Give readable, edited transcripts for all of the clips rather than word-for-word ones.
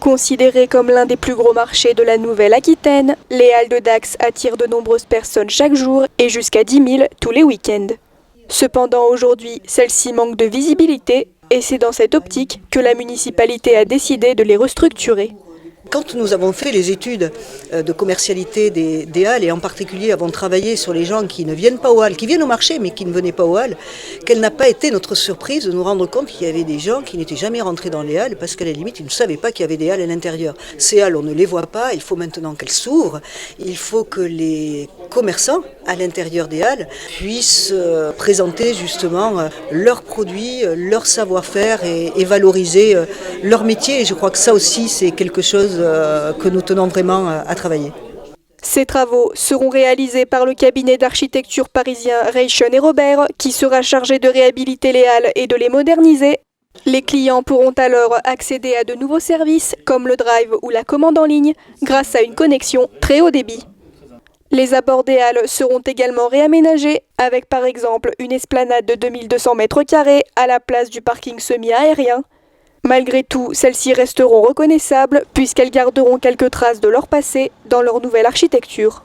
Considéré comme l'un des plus gros marchés de la Nouvelle-Aquitaine, les Halles de Dax attirent de nombreuses personnes chaque jour et jusqu'à 10 000 tous les week-ends. Cependant, aujourd'hui, celles-ci manquent de visibilité et c'est dans cette optique que la municipalité a décidé de les restructurer. Quand nous avons fait les études de commercialité des halles, et en particulier avons travaillé sur les gens qui ne viennent pas aux halles, qui viennent au marché mais qui ne venaient pas aux halles, quelle n'a pas été notre surprise de nous rendre compte qu'il y avait des gens qui n'étaient jamais rentrés dans les halles parce qu'à la limite ils ne savaient pas qu'il y avait des halles à l'intérieur. Ces halles on ne les voit pas, il faut maintenant qu'elles s'ouvrent, il faut que les commerçants à l'intérieur des halles puissent présenter justement leurs produits, leur savoir-faire et valoriser leur métier. Et je crois que ça aussi c'est quelque chose que nous tenons vraiment à travailler. Ces travaux seront réalisés par le cabinet d'architecture parisien Reichen et Robert, qui sera chargé de réhabiliter les halles et de les moderniser. Les clients pourront alors accéder à de nouveaux services comme le drive ou la commande en ligne grâce à une connexion très haut débit. Les abords des halles seront également réaménagés avec par exemple une esplanade de 2200 m² à la place du parking semi-aérien. Malgré tout, celles-ci resteront reconnaissables puisqu'elles garderont quelques traces de leur passé dans leur nouvelle architecture.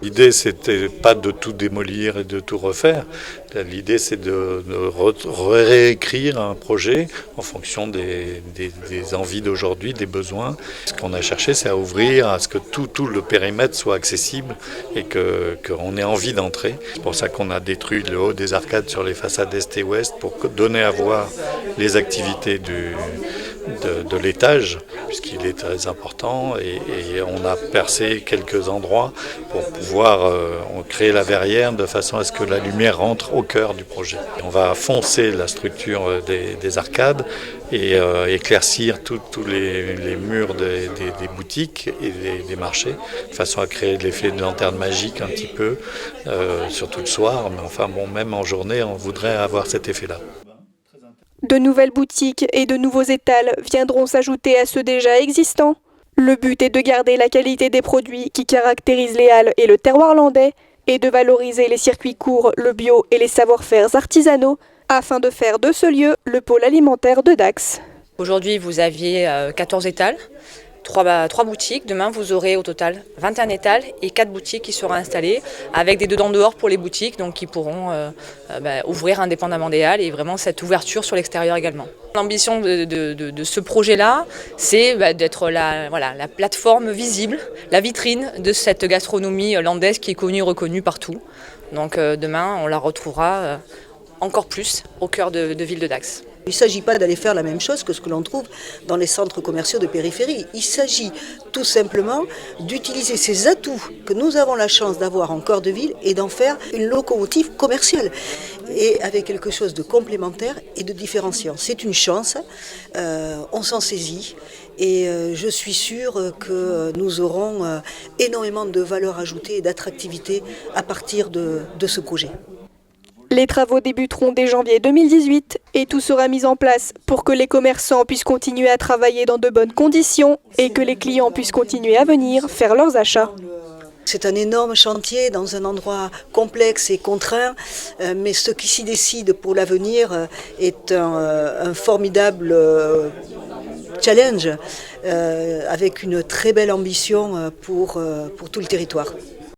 L'idée, c'était pas de tout démolir et de tout refaire. L'idée, c'est de réécrire un projet en fonction des envies d'aujourd'hui, des besoins. Ce qu'on a cherché, c'est à ouvrir, à ce que tout le périmètre soit accessible et qu'on ait envie d'entrer. C'est pour ça qu'on a détruit le haut des arcades sur les façades est et ouest pour donner à voir les activités de l'étage, puisqu'il est très important, et on a percé quelques endroits pour pouvoir créer la verrière de façon à ce que la lumière rentre au cœur du projet. On va foncer la structure des arcades et éclaircir tous les murs des boutiques et des marchés, de façon à créer l'effet de lanterne magique un petit peu, surtout le soir, mais enfin bon, même en journée, on voudrait avoir cet effet-là. De nouvelles boutiques et de nouveaux étals viendront s'ajouter à ceux déjà existants. Le but est de garder la qualité des produits qui caractérisent les halles et le terroir landais et de valoriser les circuits courts, le bio et les savoir-faire artisanaux afin de faire de ce lieu le pôle alimentaire de Dax. Aujourd'hui, vous aviez 14 étals, 3 boutiques. Demain, vous aurez au total 21 étals et 4 boutiques qui seront installées avec des dedans-dehors pour les boutiques, donc qui pourront ouvrir indépendamment des halles et vraiment cette ouverture sur l'extérieur également. L'ambition de ce projet-là, c'est d'être la plateforme visible, la vitrine de cette gastronomie landaise qui est connue et reconnue partout. Donc demain, on la retrouvera encore plus au cœur de ville de Dax. Il ne s'agit pas d'aller faire la même chose que ce que l'on trouve dans les centres commerciaux de périphérie. Il s'agit tout simplement d'utiliser ces atouts que nous avons la chance d'avoir en cœur de ville et d'en faire une locomotive commerciale et avec quelque chose de complémentaire et de différenciant. C'est une chance, on s'en saisit et je suis sûre que nous aurons énormément de valeur ajoutée et d'attractivité à partir de ce projet. Les travaux débuteront dès janvier 2018 et tout sera mis en place pour que les commerçants puissent continuer à travailler dans de bonnes conditions et que les clients puissent continuer à venir faire leurs achats. C'est un énorme chantier dans un endroit complexe et contraint, mais ce qui s'y décide pour l'avenir est un formidable challenge avec une très belle ambition pour tout le territoire.